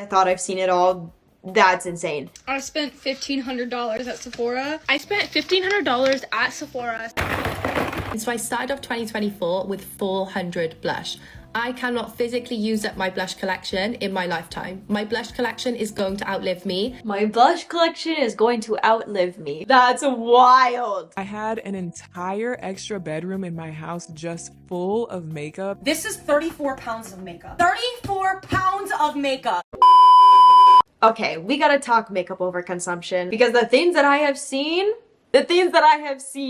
I thought I've seen it all. That's insane. I spent $1,500 at Sephora. I spent $1,500 at Sephora. So I started off 2024 with 400 blush. I cannot physically use up my blush collection in my lifetime. My blush collection is going to outlive me. My blush collection is going to outlive me. That's wild. I had an entire extra bedroom in my house just full of makeup. This is 34 pounds of makeup. 34 pounds of makeup! Okay, we gotta talk makeup overconsumption because the things that I have seen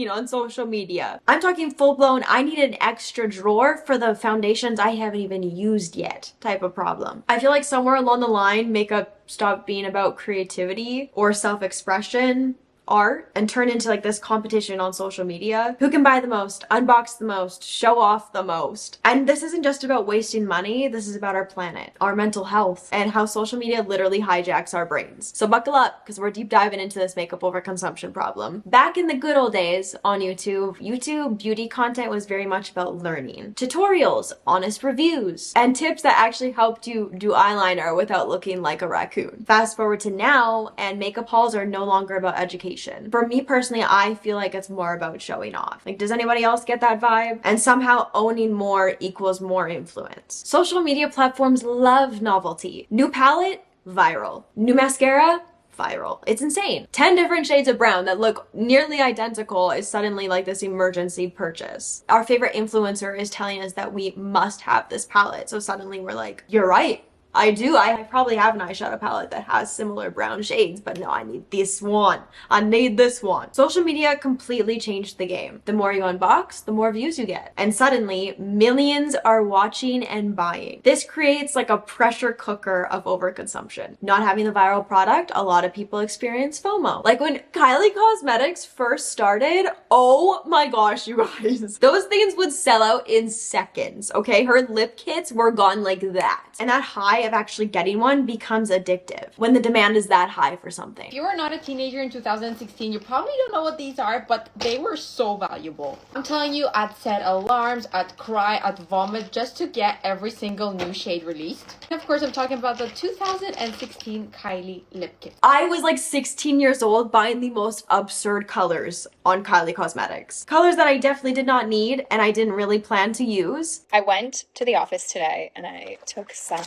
on social media. I'm talking full blown, I need an extra drawer for the foundations I haven't even used yet type of problem. I feel like somewhere along the line, makeup stopped being about creativity or self-expression, art, and turned into like this competition on social media. Who can buy the most, unbox the most, show off the most. And this isn't just about wasting money, this is about our planet, our mental health, and how social media literally hijacks our brains. So buckle up, because we're deep diving into this makeup overconsumption problem. Back in the good old days on YouTube beauty content was very much about learning. Tutorials, honest reviews, and tips that actually helped you do eyeliner without looking like a raccoon. Fast forward to now, and makeup hauls are no longer about education. For me personally, I feel like it's more about showing off. Like, does anybody else get that vibe? And somehow owning more equals more influence. Social media platforms love novelty. New palette, viral. New mascara, viral. It's insane. 10 different shades of brown that look nearly identical is suddenly like this emergency purchase. Our favorite influencer is telling us that we must have this palette. So suddenly we're like, you're right. I do. I probably have an eyeshadow palette that has similar brown shades, but no, I need this one. I need this one. Social media completely changed the game. The more you unbox, the more views you get. And suddenly, millions are watching and buying. This creates like a pressure cooker of overconsumption. Not having the viral product, a lot of people experience FOMO. Like when Kylie Cosmetics first started, oh my gosh, you guys. Those things would sell out in seconds, okay? Her lip kits were gone like that. And that high of actually getting one becomes addictive when the demand is that high for something. If you were not a teenager in 2016, you probably don't know what these are, but they were so valuable. I'm telling you, I'd set alarms, I'd cry, I'd vomit just to get every single new shade released. And of course, I'm talking about the 2016 Kylie lip kit. I was like 16 years old buying the most absurd colors on Kylie Cosmetics. Colors that I definitely did not need and I didn't really plan to use. I went to the office today and I took some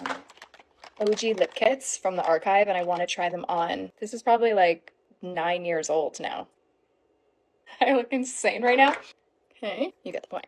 OG lip kits from the archive and I want to try them on. This is probably like 9 years old now. I look insane right now. Okay, you get the point.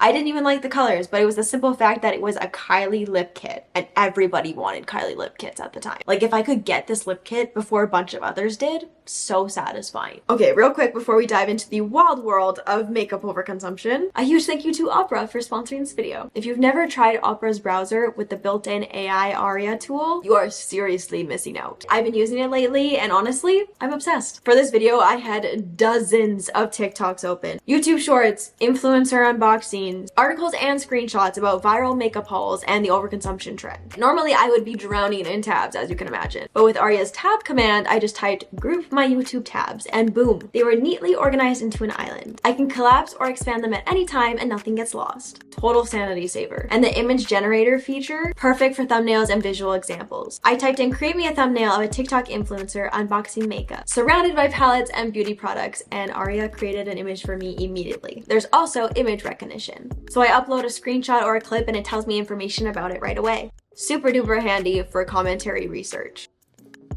I didn't even like the colors, but it was the simple fact that it was a Kylie lip kit and everybody wanted Kylie lip kits at the time. Like if I could get this lip kit before a bunch of others did, so satisfying. Okay, real quick before we dive into the wild world of makeup overconsumption, a huge thank you to Opera for sponsoring this video. If you've never tried Opera's browser with the built-in AI Aria tool, you are seriously missing out. I've been using it lately and honestly, I'm obsessed. For this video, I had dozens of TikToks open, YouTube shorts, influencer unboxings, articles and screenshots about viral makeup hauls and the overconsumption trend. Normally, I would be drowning in tabs, as you can imagine. But with Aria's tab command, I just typed group my YouTube tabs and boom, they were neatly organized into an island. I can collapse or expand them at any time and nothing gets lost. Total sanity saver. And the image generator feature, perfect for thumbnails and visual examples. I typed in create me a thumbnail of a TikTok influencer unboxing makeup, surrounded by palettes and beauty products, and Aria created an image for me immediately. There's also image recognition. So I upload a screenshot or a clip and it tells me information about it right away. Super duper handy for commentary research.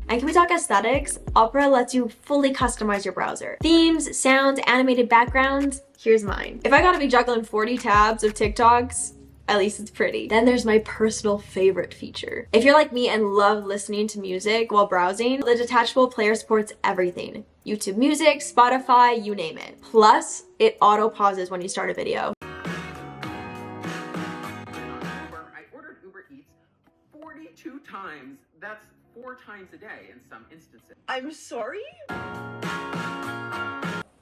And can we talk aesthetics? Opera lets you fully customize your browser. Themes, sounds, animated backgrounds, here's mine. If I gotta be juggling 40 tabs of TikToks, at least it's pretty. Then there's my personal favorite feature. If you're like me and love listening to music while browsing, the detachable player supports everything. YouTube Music, Spotify, you name it. Plus, it auto pauses when you start a video. I ordered Uber Eats 42 times. That's 4 times a day in some instances. I'm sorry?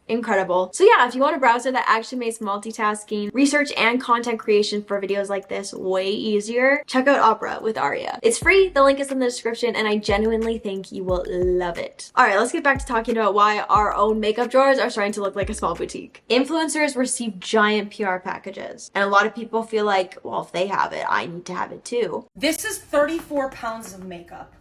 incredible. So yeah, if you want a browser that actually makes multitasking, research, and content creation for videos like this way easier, check out Opera with Aria. It's free, the link is in the description, and I genuinely think you will love it. All right, let's get back to talking about why our own makeup drawers are starting to look like a small boutique. Influencers receive giant PR packages, and a lot of people feel like, well, if they have it, I need to have it too. This is 34 pounds of makeup.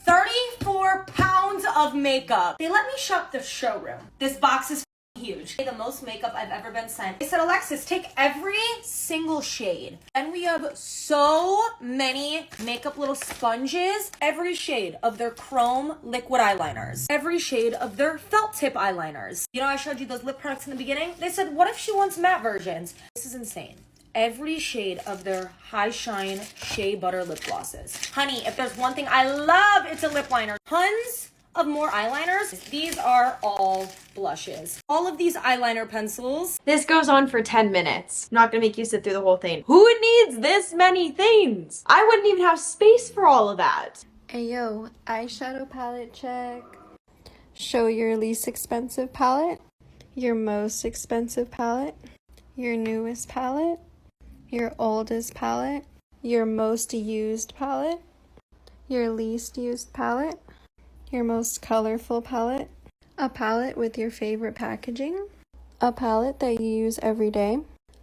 34 pounds of makeup. They let me shop the showroom. This box is huge. The most makeup I've ever been sent. I said, Alexis, take every single shade. And we have so many makeup little sponges. Every shade of their chrome liquid eyeliners. Every shade of their felt tip eyeliners. You know, I showed you those lip products in the beginning. They said, what if she wants matte versions? This is insane. Every shade of their high shine shea butter lip glosses. Honey, if there's one thing I love, it's a lip liner. Tons of more eyeliners. These are all blushes. All of these eyeliner pencils. This goes on for 10 minutes. I'm not gonna make you sit through the whole thing. Who needs this many things? I wouldn't even have space for all of that. Ayo, eyeshadow palette check. Show your least expensive palette, your most expensive palette, your newest palette, your oldest palette, your most used palette, your least used palette, your most colorful palette, a palette with your favorite packaging, a palette that you use every day,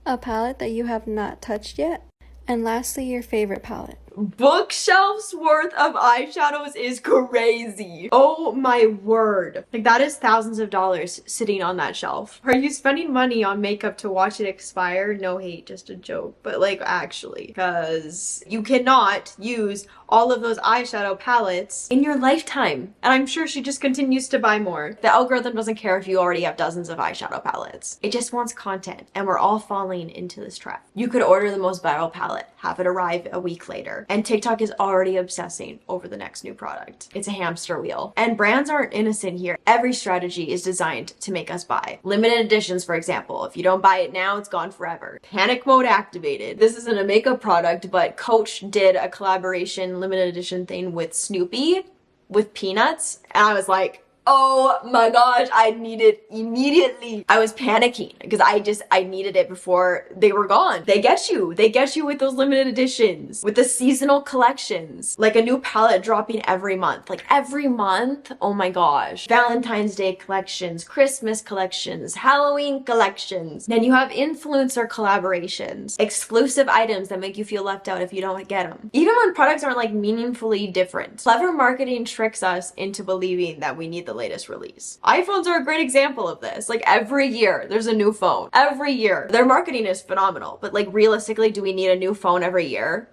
a palette that you have not touched yet, and lastly, your favorite palette. Bookshelves worth of eyeshadows is crazy. Oh my word. Like, that is thousands of dollars sitting on that shelf. Are you spending money on makeup to watch it expire? No hate, just a joke. But like, actually, because you cannot use all of those eyeshadow palettes in your lifetime. And I'm sure she just continues to buy more. The algorithm doesn't care if you already have dozens of eyeshadow palettes. It just wants content, and we're all falling into this trap. You could order the most viral palette, have it arrive a week later, and TikTok is already obsessing over the next new product. It's a hamster wheel. And brands aren't innocent here. Every strategy is designed to make us buy. Limited editions, for example. If you don't buy it now, it's gone forever. Panic mode activated. This isn't a makeup product, but Coach did a collaboration limited edition thing with Snoopy with peanuts, and I was like, oh my gosh, I need it immediately. I was panicking because I needed it before they were gone. They get you with those limited editions, with the seasonal collections, like a new palette dropping every month, oh my gosh. Valentine's Day collections, Christmas collections, Halloween collections. Then you have influencer collaborations, exclusive items that make you feel left out if you don't get them. Even when products aren't like meaningfully different. Clever marketing tricks us into believing that we need the latest release. iPhones are a great example of this. Like, every year there's a new phone. Every year. Their marketing is phenomenal, but like, realistically, do we need a new phone every year?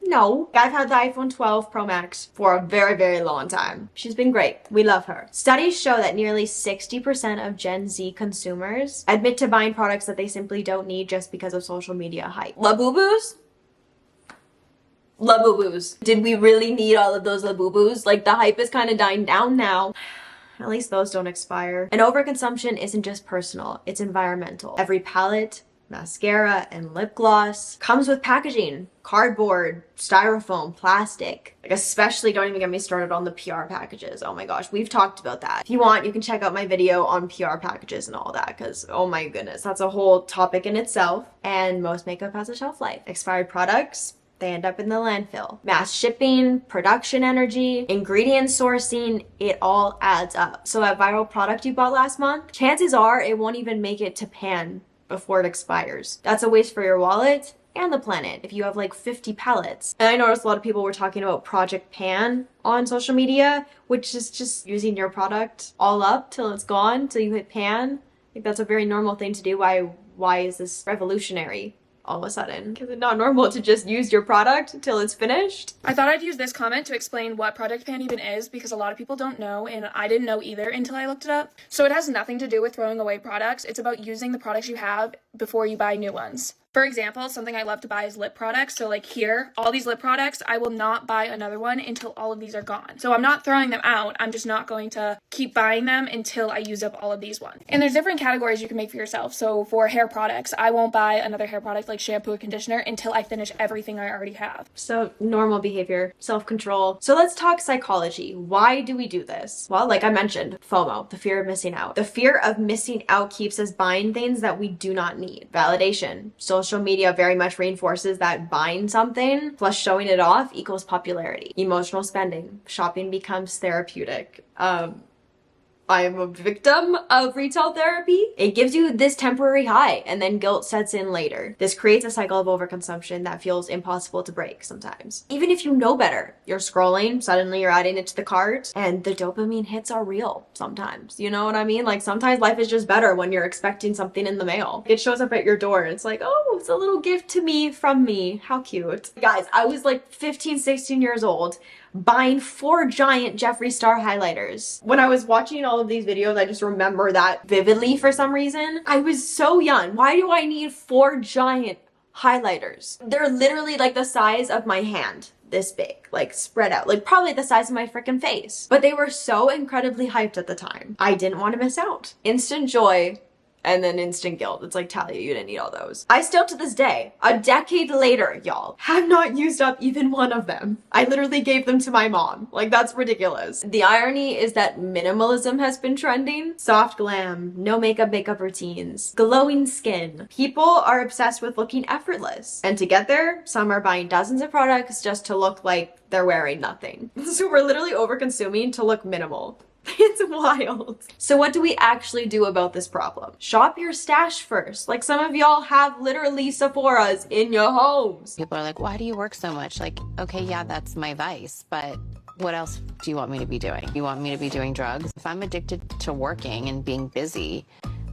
No. I've had the iPhone 12 Pro Max for a very, very long time. She's been great. We love her. Studies show that nearly 60% of Gen Z consumers admit to buying products that they simply don't need just because of social media hype. Labubu's? Labubu's. Did we really need all of those Labubu's? Like, the hype is kind of dying down now. At least those don't expire. And overconsumption isn't just personal, it's environmental. Every palette, mascara, and lip gloss comes with packaging. Cardboard, styrofoam, plastic. Like, especially don't even get me started on the PR packages. Oh my gosh, we've talked about that. If you want, you can check out my video on PR packages and all that, because oh my goodness, that's a whole topic in itself. And most makeup has a shelf life. Expired products, they end up in the landfill. Mass shipping, production energy, ingredient sourcing, it all adds up. So that viral product you bought last month, chances are it won't even make it to pan before it expires. That's a waste for your wallet and the planet if you have like 50 palettes. And I noticed a lot of people were talking about Project Pan on social media, which is just using your product all up till it's gone, till you hit pan. I think that's a very normal thing to do. Why is this revolutionary all of a sudden? Because it's not normal to just use your product until it's finished. I thought I'd use this comment to explain what Project Pan even is, because a lot of people don't know, and I didn't know either until I looked it up. So it has nothing to do with throwing away products. It's about using the products you have before you buy new ones. For example, something I love to buy is lip products. So like here, all these lip products, I will not buy another one until all of these are gone. So I'm not throwing them out. I'm just not going to keep buying them until I use up all of these ones. And there's different categories you can make for yourself. So for hair products, I won't buy another hair product like shampoo or conditioner until I finish everything I already have. So normal behavior, self-control. So let's talk psychology. Why do we do this? Well, like I mentioned, FOMO, the fear of missing out. The fear of missing out keeps us buying things that we do not need. Validation. Social media very much reinforces that buying something plus showing it off equals popularity. Emotional spending. Shopping becomes therapeutic. I am a victim of retail therapy. It gives you this temporary high and then guilt sets in later. This creates a cycle of overconsumption that feels impossible to break sometimes. Even if you know better, you're scrolling, suddenly you're adding it to the cart, and the dopamine hits are real sometimes. You know what I mean? Like sometimes life is just better when you're expecting something in the mail. It shows up at your door and it's like, oh, it's a little gift to me from me. How cute. Guys, I was like 15, 16 years old buying 4 giant Jeffree Star highlighters. When I was watching all of these videos, I just remember that vividly for some reason. I was so young. Why do I need 4 giant highlighters? They're literally like the size of my hand. This big, like spread out, like probably the size of my freaking face. But they were so incredibly hyped at the time. I didn't want to miss out. Instant joy. And then instant guilt. It's like, Talia, you didn't need all those. I still to this day, a decade later, y'all, have not used up even one of them. I literally gave them to my mom. Like, that's ridiculous. The irony is that minimalism has been trending. Soft glam, no makeup routines, glowing skin. People are obsessed with looking effortless. And to get there, some are buying dozens of products just to look like they're wearing nothing. So we're literally over-consuming to look minimal. It's wild. So what do we actually do about this problem? Shop your stash first. Like some of y'all have literally Sephoras in your homes. People are like, why do you work so much? Like, okay, yeah, that's my vice, but what else do you want me to be doing? You want me to be doing drugs? If I'm addicted to working and being busy,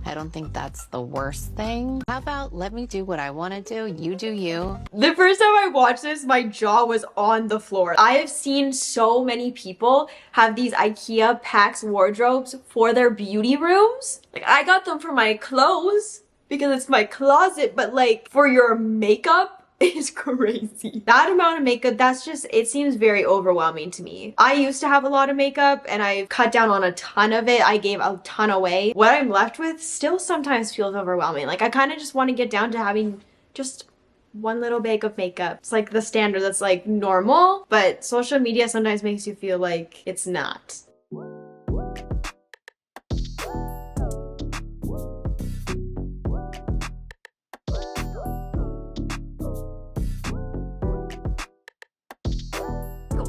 I don't think that's the worst thing. How about let me do what I want to do, you do you. The first time I watched this, my jaw was on the floor. I have seen so many people have these IKEA PAX wardrobes for their beauty rooms. Like, I got them for my clothes because it's my closet, but like for your makeup, is crazy. That amount of makeup, that's just, it seems very overwhelming to me. I used to have a lot of makeup and I've cut down on a ton of it. I gave a ton away. What I'm left with still sometimes feels overwhelming. Like I kind of just want to get down to having just one little bag of makeup. It's like the standard that's like normal, but social media sometimes makes you feel like it's not.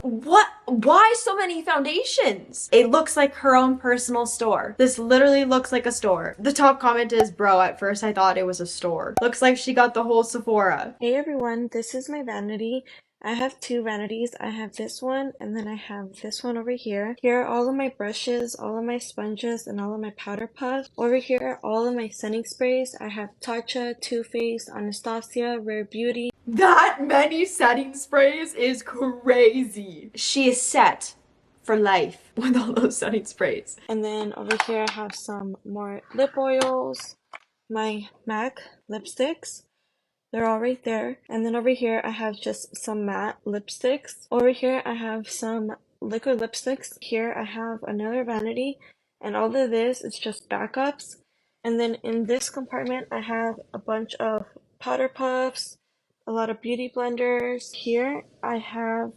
What? Why so many foundations? It looks like her own personal store. This literally looks like a store. The top comment is, bro, at first I thought it was a store. Looks like she got the whole Sephora. Hey everyone, this is my vanity. I have 2 vanities. I have this one and then I have this one over here. Here are all of my brushes, all of my sponges, and all of my powder puffs. Over here are all of my setting sprays. I have Tatcha, Too Faced, Anastasia, Rare Beauty. That many setting sprays is crazy. She is set for life with all those setting sprays. And then over here I have some more lip oils, my MAC lipsticks. They're all right there. And then over here I have just some matte lipsticks. Over here I have some liquid lipsticks. Here I have another vanity. And all of this is just backups. And then in this compartment I have a bunch of powder puffs, a lot of beauty blenders. Here I have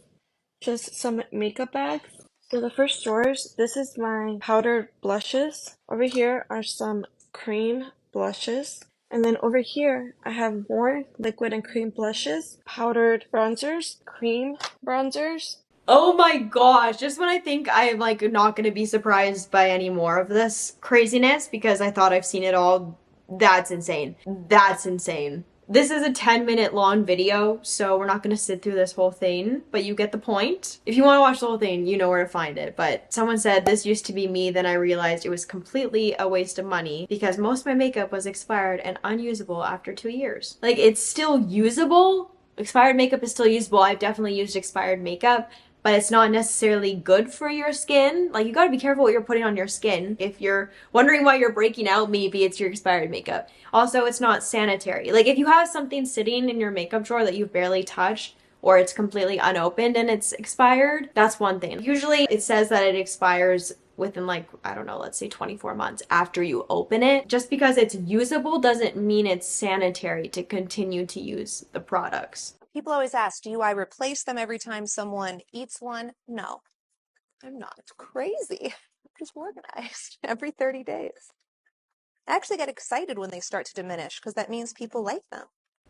just some makeup bags. So the first drawers, this is my powdered blushes. Over here are some cream blushes. And then over here, I have more liquid and cream blushes, powdered bronzers, cream bronzers. Oh my gosh, just when I think I'm like not gonna be surprised by any more of this craziness because I thought I've seen it all, that's insane. That's insane. This is a 10-minute long video, so we're not going to sit through this whole thing, but you get the point. If you want to watch the whole thing, you know where to find it. But someone said, this used to be me, then I realized it was completely a waste of money because most of my makeup was expired and unusable after 2 years. Like, it's still usable. Expired makeup is still usable. I've definitely used expired makeup, but it's not necessarily good for your skin. Like, you gotta be careful what you're putting on your skin. If you're wondering why you're breaking out, maybe it's your expired makeup. Also, it's not sanitary. Like, if you have something sitting in your makeup drawer that you've barely touched, or it's completely unopened and it's expired, that's one thing. Usually it says that it expires within, like, I don't know, let's say 24 months after you open it. Just because it's usable doesn't mean it's sanitary to continue to use the products. People always ask, do I replace them every time someone eats one? No, I'm not crazy. I'm just organized every 30 days. I actually get excited when they start to diminish because that means people like them.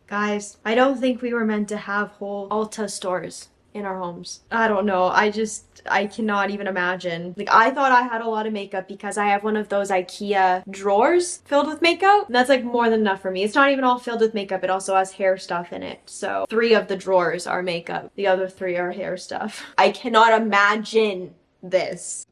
Guys, I don't think we were meant to have whole Ulta stores in our homes. I don't know. I cannot even imagine. Like, I thought I had a lot of makeup because I have one of those IKEA drawers filled with makeup. And that's like more than enough for me. It's not even all filled with makeup. It also has hair stuff in it. So 3 of the drawers are makeup. The other 3 are hair stuff. I cannot imagine this.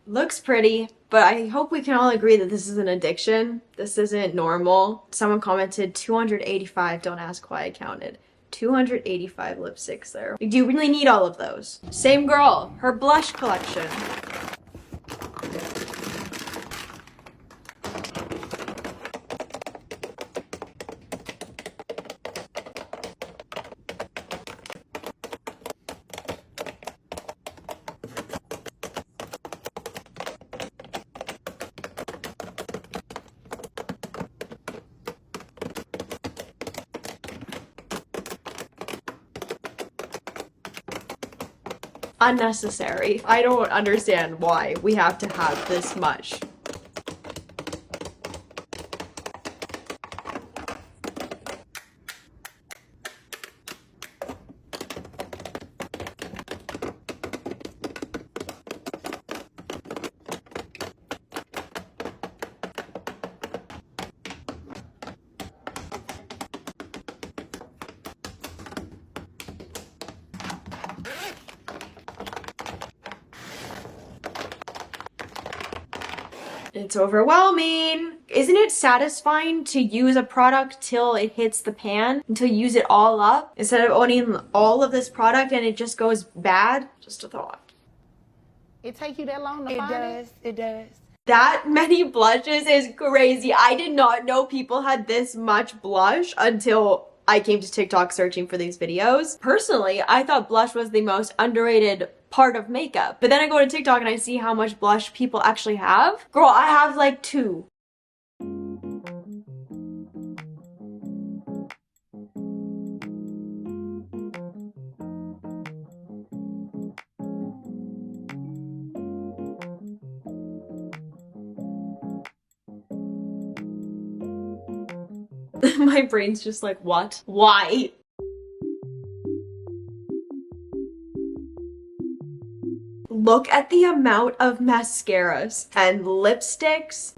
Looks pretty, but I hope we can all agree that this is an addiction. This isn't normal. Someone commented 285, don't ask why I counted. 285 lipsticks there. Do you really need all of those? Same girl, her blush collection. Unnecessary. I don't understand why we have to have this much. It's overwhelming. Isn't it satisfying to use a product till it hits the pan, until you use it all up, instead of owning all of this product and it just goes bad? Just a thought. It take you that long to find it? It does. That many blushes is crazy. I did not know people had this much blush until I came to TikTok searching for these videos. Personally, I thought blush was the most underrated part of makeup. But then I go to TikTok and I see how much blush people actually have. Girl, I have like 2. My brain's just like, what? Why? Look at the amount of mascaras and lipsticks.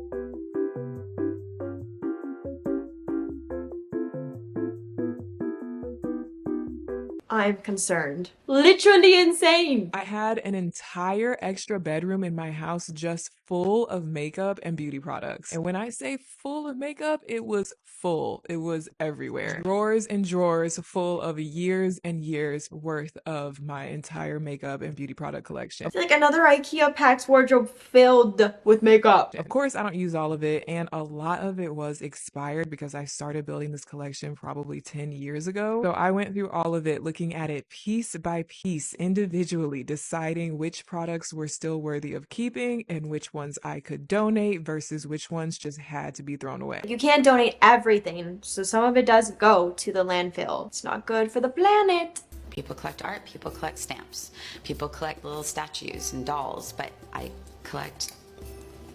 I'm concerned. Literally insane. I had an entire extra bedroom in my house just full of makeup and beauty products. And when I say full of makeup, it was full. It was everywhere. Drawers and drawers full of years and years worth of my entire makeup and beauty product collection. I feel like another IKEA PAX wardrobe filled with makeup. Of course, I don't use all of it, and a lot of it was expired because I started building this collection probably 10 years ago. So I went through all of it, looking at it piece by piece, individually, deciding which products were still worthy of keeping and which ones I could donate versus which ones just had to be thrown away. You can't donate everything, so some of it does go to the landfill. It's not good for the planet. People collect art, people collect stamps, people collect little statues and dolls, but I collect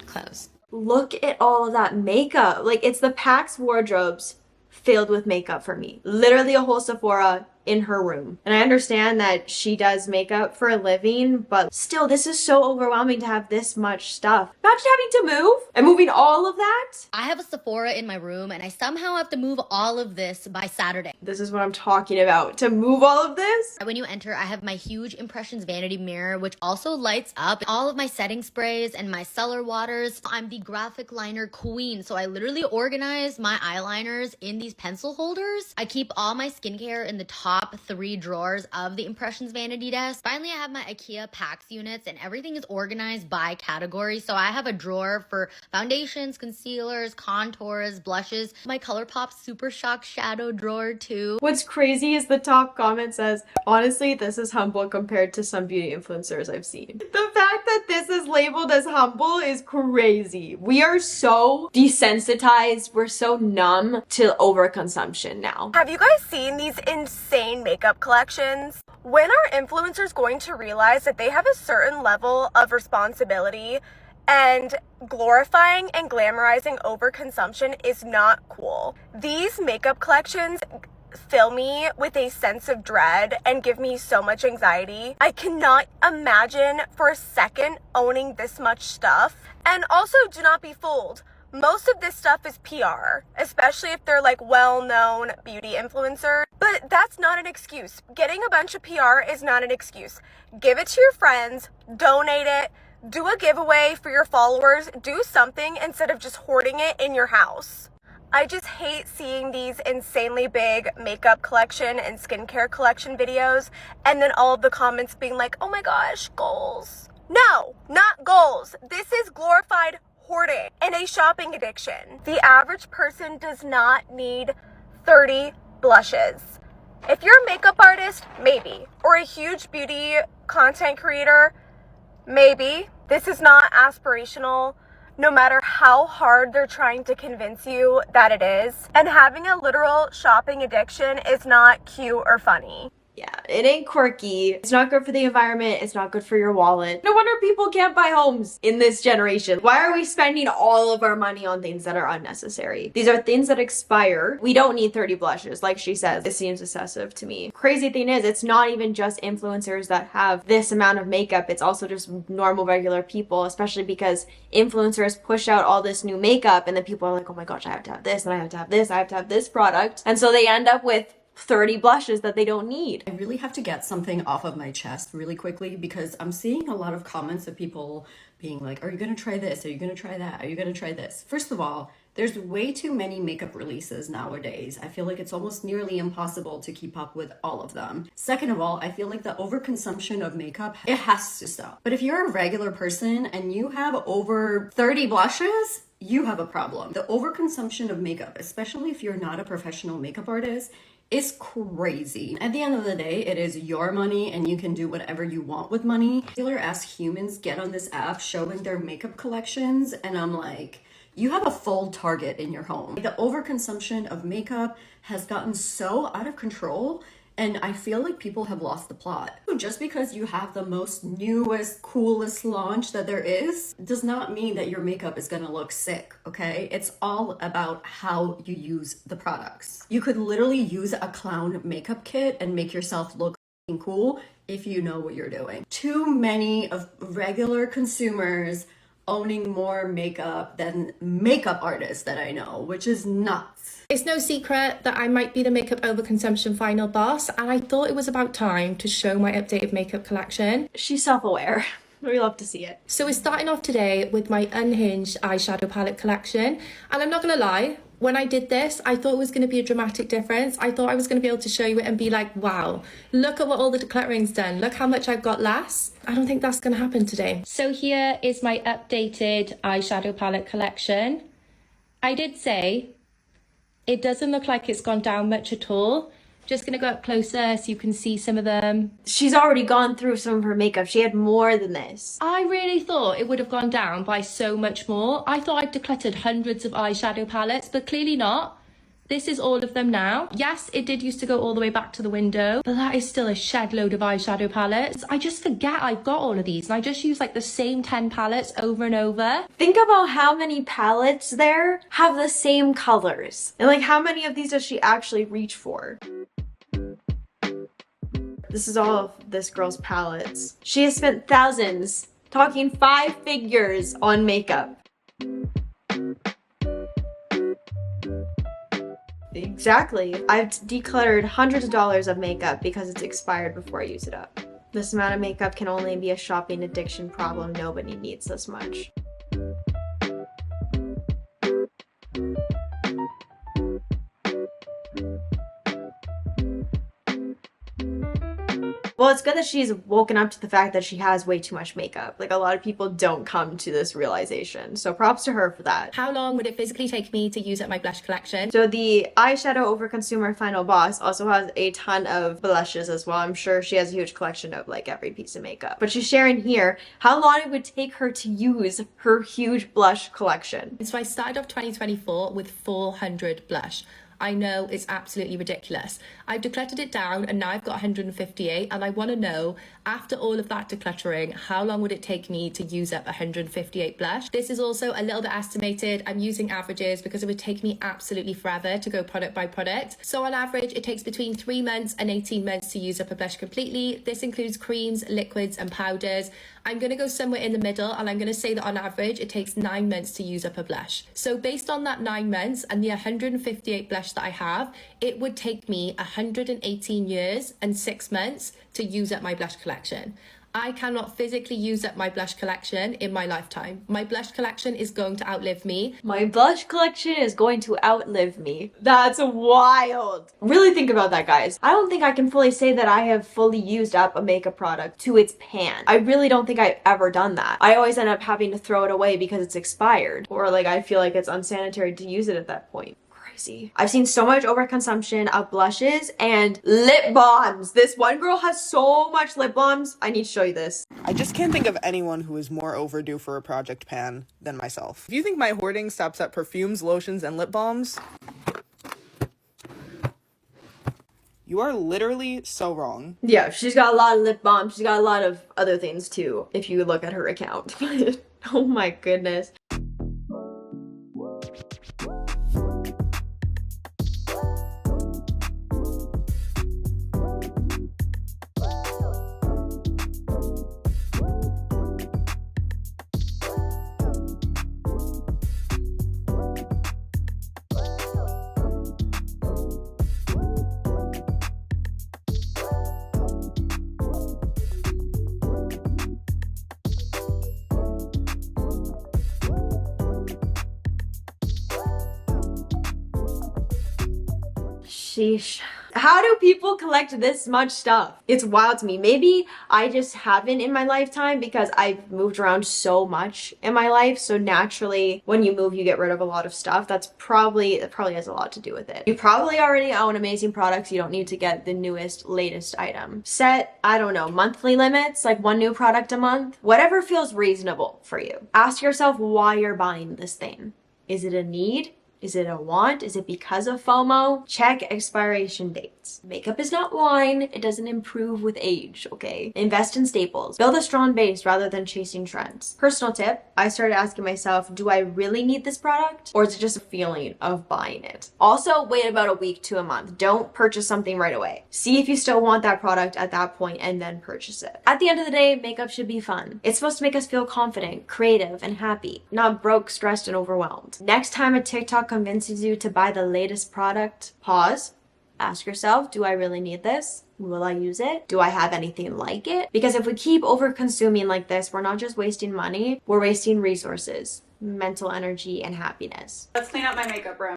clothes. Look at all of that makeup. Like, it's the PAX wardrobes filled with makeup for me. Literally a whole Sephora in her room. And I understand that she does makeup for a living, but still, this is so overwhelming to have this much stuff. Imagine having to move and moving all of that. I have a Sephora in my room and I somehow have to move all of this by Saturday. This is what I'm talking about, to move all of this. When you enter, I have my huge Impressions vanity mirror, which also lights up all of my setting sprays and my cellar waters. I'm the graphic liner queen, so I literally organize my eyeliners in these pencil holders. I keep all my skincare in the top 3 drawers of the Impressions vanity desk. Finally, I have my IKEA PAX units and everything is organized by category. So I have a drawer for foundations, concealers, contours, blushes. My ColourPop Super Shock shadow drawer too. What's crazy is the top comment says, honestly, this is humble compared to some beauty influencers I've seen. The fact that this is labeled as humble is crazy. We are so desensitized. We're so numb to overconsumption now. Have you guys seen these insane makeup collections? When are influencers going to realize that they have a certain level of responsibility and glorifying and glamorizing overconsumption is not cool? These makeup collections fill me with a sense of dread and give me so much anxiety. I cannot imagine for a second owning this much stuff. And also, do not be fooled. Most of this stuff is PR, especially if they're like well-known beauty influencers. But that's not an excuse. Getting a bunch of PR is not an excuse. Give it to your friends, donate it, do a giveaway for your followers, do something instead of just hoarding it in your house. I just hate seeing these insanely big makeup collection and skincare collection videos and then all of the comments being like, oh my gosh, goals. No, not goals. This is glorified hoarding and a shopping addiction. The average person does not need 30 blushes. If you're a makeup artist, maybe, or a huge beauty content creator, maybe. This is not aspirational, no matter how hard they're trying to convince you that it is. And having a literal shopping addiction is not cute or funny. Yeah, it ain't quirky. It's not good for the environment. It's not good for your wallet. No wonder people can't buy homes in this generation. Why are we spending all of our money on things that are unnecessary? These are things that expire. We don't need 30 blushes, like she says. It seems excessive to me. Crazy thing is, it's not even just influencers that have this amount of makeup. It's also just normal, regular people, especially because influencers push out all this new makeup and then people are like, oh my gosh, I have to have this and I have to have this, I have to have this product. And so they end up with 30 blushes that they don't need. I really have to get something off of my chest really quickly because I'm seeing a lot of comments of people being like, are you gonna try this? Are you gonna try that? Are you gonna try this? First of all, there's way too many makeup releases nowadays. I feel like it's almost nearly impossible to keep up with all of them. Second of all, I feel like the overconsumption of makeup, it has to stop. But if you're a regular person and you have over 30 blushes, you have a problem. The overconsumption of makeup, especially if you're not a professional makeup artist, is crazy. At the end of the day, it is your money and you can do whatever you want with money. Regular ass humans get on this app showing their makeup collections and I'm like, you have a full Target in your home. The overconsumption of makeup has gotten so out of control and I feel like people have lost the plot. Just because you have the most newest, coolest launch that there is, does not mean that your makeup is gonna look sick, okay? It's all about how you use the products. You could literally use a clown makeup kit and make yourself look cool if you know what you're doing. Too many of regular consumers owning more makeup than makeup artists that I know, which is nuts. It's no secret that I might be the makeup overconsumption final boss, and I thought it was about time to show my updated makeup collection. She's self-aware. We love to see it. So we're starting off today with my unhinged eyeshadow palette collection, and I'm not gonna lie, when I did this, I thought it was going to be a dramatic difference. I thought I was going to be able to show you it and be like, wow, look at what all the decluttering's done. Look how much I've got less. I don't think that's going to happen today. So here is my updated eyeshadow palette collection. I did say it doesn't look like it's gone down much at all. Just gonna go up closer so you can see some of them. She's already gone through some of her makeup. She had more than this. I really thought it would have gone down by so much more. I thought I'd decluttered hundreds of eyeshadow palettes, but clearly not. This is all of them now. Yes, it did used to go all the way back to the window, but that is still a shed load of eyeshadow palettes. I just forget I've got all of these and I just use like the same 10 palettes over and over. Think about how many palettes there have the same colors. And like how many of these does she actually reach for? This is all of this girl's palettes. She has spent thousands, talking 5 figures on makeup. Exactly. I've decluttered hundreds of dollars of makeup because it's expired before I use it up. This amount of makeup can only be a shopping addiction problem. Nobody needs this much. Well, it's good that she's woken up to the fact that she has way too much makeup. Like, a lot of people don't come to this realization. So props to her for that. How long would it physically take me to use up my blush collection? So the eyeshadow overconsumer final boss also has a ton of blushes as well. I'm sure she has a huge collection of like every piece of makeup. But she's sharing here how long it would take her to use her huge blush collection. So I started off 2024 with 400 blush. I know it's absolutely ridiculous. I've decluttered it down and now I've got 158, and I want to know, after all of that decluttering, how long would it take me to use up 158 blush? This is also a little bit estimated. I'm using averages because it would take me absolutely forever to go product by product. So on average, it takes between 3 months and 18 months to use up a blush completely. This includes creams, liquids and powders. I'm going to go somewhere in the middle and I'm going to say that on average it takes 9 months to use up a blush. So based on that 9 months and the 158 blush that I have, it would take me 118 years and 6 months to use up my blush collection. I cannot physically use up my blush collection in my lifetime. My blush collection is going to outlive me. My blush collection is going to outlive me. That's wild. Really think about that, guys. I don't think I can fully say that I have fully used up a makeup product to its pan. I really don't think I've ever done that. I always end up having to throw it away because it's expired, or like I feel like it's unsanitary to use it at that point. I've seen so much overconsumption of blushes and lip balms. This one girl has so much lip balms. I need to show you this. I just can't think of anyone who is more overdue for a project pan than myself. If you think my hoarding stops at perfumes, lotions, and lip balms, you are literally so wrong. Yeah, she's got a lot of lip balms. She's got a lot of other things too, if you look at her account. Oh my goodness. Sheesh. How do people collect this much stuff? It's wild to me. Maybe I just haven't in my lifetime because I've moved around so much in my life. So naturally, when you move, you get rid of a lot of stuff. It probably has a lot to do with it. You probably already own amazing products. You don't need to get the newest, latest item. Set, I don't know, monthly limits, like 1 new product a month. Whatever feels reasonable for you. Ask yourself why you're buying this thing. Is it a need? Is it a want? Is it because of FOMO? Check expiration dates. Makeup is not wine. It doesn't improve with age, okay? Invest in staples. Build a strong base rather than chasing trends. Personal tip, I started asking myself, do I really need this product? Or is it just a feeling of buying it? Also, wait about a week to a month. Don't purchase something right away. See if you still want that product at that point and then purchase it. At the end of the day, makeup should be fun. It's supposed to make us feel confident, creative, and happy, not broke, stressed, and overwhelmed. Next time a TikTok convinces you to buy the latest product, pause, ask yourself, do I really need this? Will I use it? Do I have anything like it? Because if we keep over consuming like this, we're not just wasting money, we're wasting resources, mental energy, and happiness. Let's clean up my makeup room.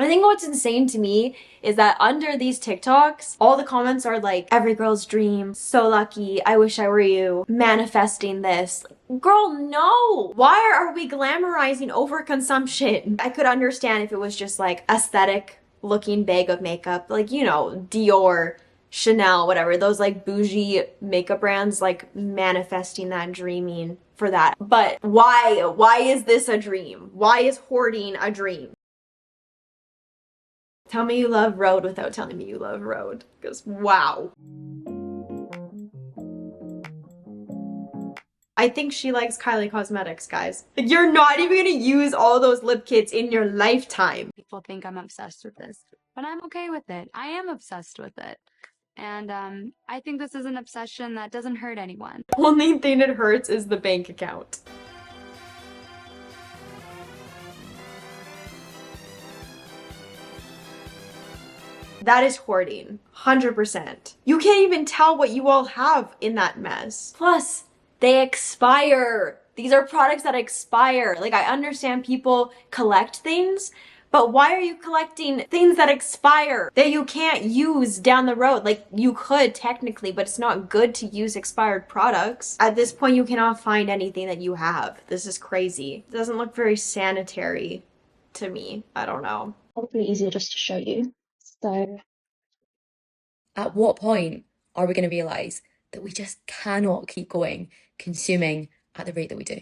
I think what's insane to me is that under these TikToks, all the comments are like, every girl's dream, so lucky, I wish I were you, manifesting this. Girl, no! Why are we glamorizing overconsumption? I could understand if it was just like aesthetic looking bag of makeup, like, you know, Dior, Chanel, whatever, those like bougie makeup brands, like manifesting that, dreaming for that. But why is this a dream? Why is hoarding a dream? Tell me you love Rhode without telling me you love Rhode, because wow. I think she likes Kylie Cosmetics, guys. Like, you're not even gonna use all those lip kits in your lifetime. People think I'm obsessed with this, but I'm okay with it. I am obsessed with it. And I think this is an obsession that doesn't hurt anyone. Only thing it hurts is the bank account. That is hoarding, 100%. You can't even tell what you all have in that mess. Plus, they expire. These are products that expire. Like, I understand people collect things, but why are you collecting things that expire that you can't use down the road? Like, you could technically, but it's not good to use expired products. At this point, you cannot find anything that you have. This is crazy. It doesn't look very sanitary to me. I don't know. Probably easier just to show you. So, at what point are we going to realize that we just cannot keep going consuming at the rate that we do?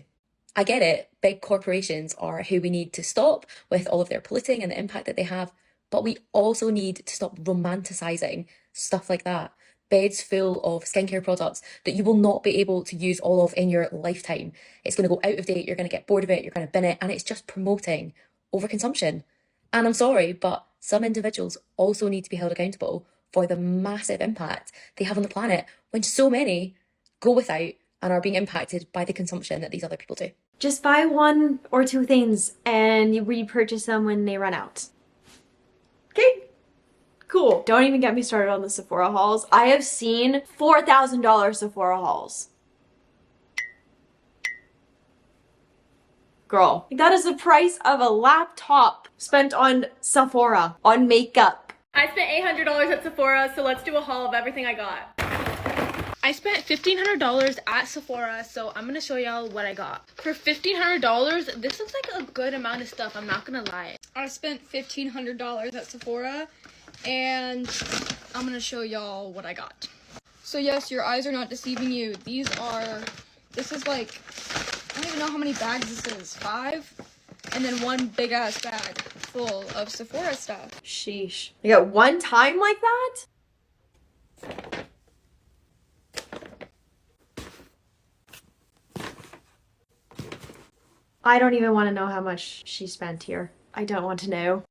I get it, big corporations are who we need to stop with all of their polluting and the impact that they have, but we also need to stop romanticizing stuff like that. Beds full of skincare products that you will not be able to use all of in your lifetime. It's going to go out of date, you're going to get bored of it, you're going to bin it, and it's just promoting overconsumption. And I'm sorry, but some individuals also need to be held accountable for the massive impact they have on the planet when so many go without and are being impacted by the consumption that these other people do. Just buy one or two things and you repurchase them when they run out. Okay, cool. Don't even get me started on the Sephora hauls. I have seen $4,000 Sephora hauls. Girl, that is the price of a laptop spent on Sephora, on makeup. I spent $800 at Sephora, so let's do a haul of everything I got. I spent $1,500 at Sephora, so I'm gonna show y'all what I got. For $1,500, this looks like a good amount of stuff, I'm not gonna lie. I spent $1,500 at Sephora, and I'm gonna show y'all what I got. So yes, your eyes are not deceiving you. This is like, I don't even know how many bags this is, 5? And then one big ass bag full of Sephora stuff. Sheesh. You got one time like that? I don't even want to know how much she spent here. I don't want to know.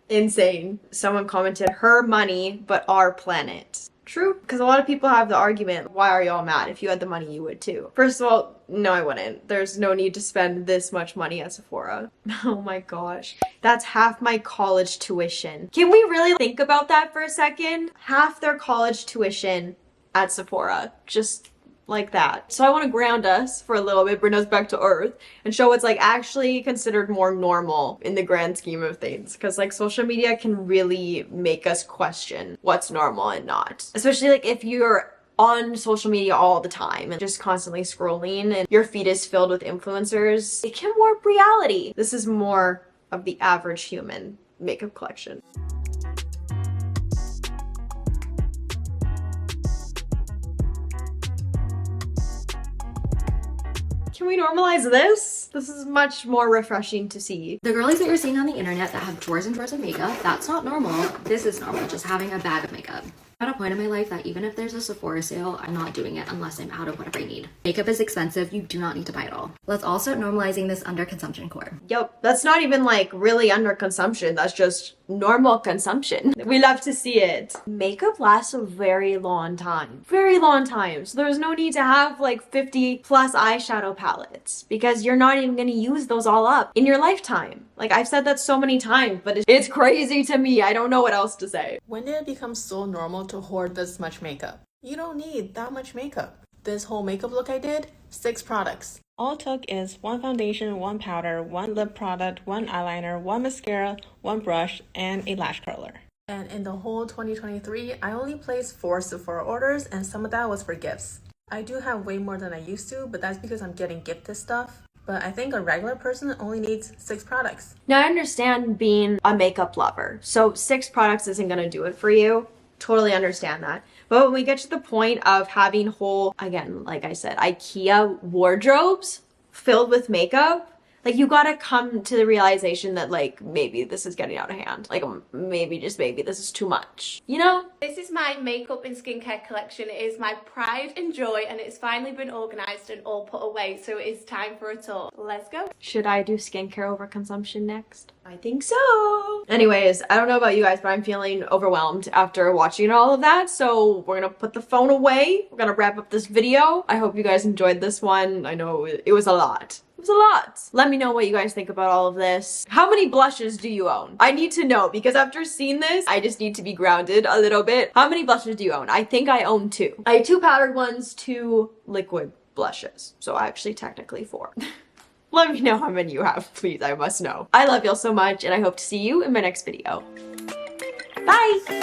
Insane. Someone commented, her money, but our planet. True, because a lot of people have the argument, why are y'all mad? If you had the money, you would too. First of all, no, I wouldn't. There's no need to spend this much money at Sephora. Oh my gosh. That's half my college tuition. Can we really think about that for a second? Half their college tuition at Sephora. Just like that. So I want to ground us for a little bit, bring us back to earth, and show what's like actually considered more normal in the grand scheme of things. Because like social media can really make us question what's normal and not. Especially like if you're on social media all the time and just constantly scrolling and your feed is filled with influencers, it can warp reality. This is more of the average human makeup collection. Can we normalize this? This is much more refreshing to see. The girlies that you're seeing on the internet that have drawers and drawers of makeup, that's not normal. This is normal, just having a bag of makeup. I'm at a point in my life that even if there's a Sephora sale, I'm not doing it unless I'm out of whatever I need. Makeup is expensive, you do not need to buy it all. Let's all start normalizing this underconsumption core. Yep, that's not even like really underconsumption, that's just normal consumption. We love to see it. Makeup lasts a very long time. Very long time. So there's no need to have like 50 plus eyeshadow palettes because you're not even gonna use those all up in your lifetime. Like I've said that so many times, but it's crazy to me. I don't know what else to say. When did it become so normal to hoard this much makeup? You don't need that much makeup. This whole makeup look I did, 6 products. All it took is one foundation, one powder, one lip product, one eyeliner, one mascara, one brush, and a lash curler. And in the whole 2023, I only placed 4 Sephora orders, and some of that was for gifts. I do have way more than I used to, but that's because I'm getting gifted stuff. But I think a regular person only needs 6 products. Now, I understand being a makeup lover, so 6 products isn't gonna do it for you. Totally understand that. But when we get to the point of having whole, again, like I said, IKEA wardrobes filled with makeup, like you gotta come to the realization that like maybe this is getting out of hand. Like maybe, just maybe, this is too much, you know? This is my makeup and skincare collection. It is my pride and joy, and it's finally been organized and all put away, so it's time for a tour. Let's go. Should I do skincare overconsumption next? I think so. Anyways, I don't know about you guys, but I'm feeling overwhelmed after watching all of that. So we're gonna put the phone away. We're gonna wrap up this video. I hope you guys enjoyed this one. I know it was a lot. It was a lot. Let me know what you guys think about all of this. How many blushes do you own? I need to know, because after seeing this, I just need to be grounded a little bit. How many blushes do you own? I think I own 2. I have 2 powdered ones, 2 liquid blushes. So actually technically 4. Let me know how many you have, please. I must know. I love y'all so much, and I hope to see you in my next video. Bye!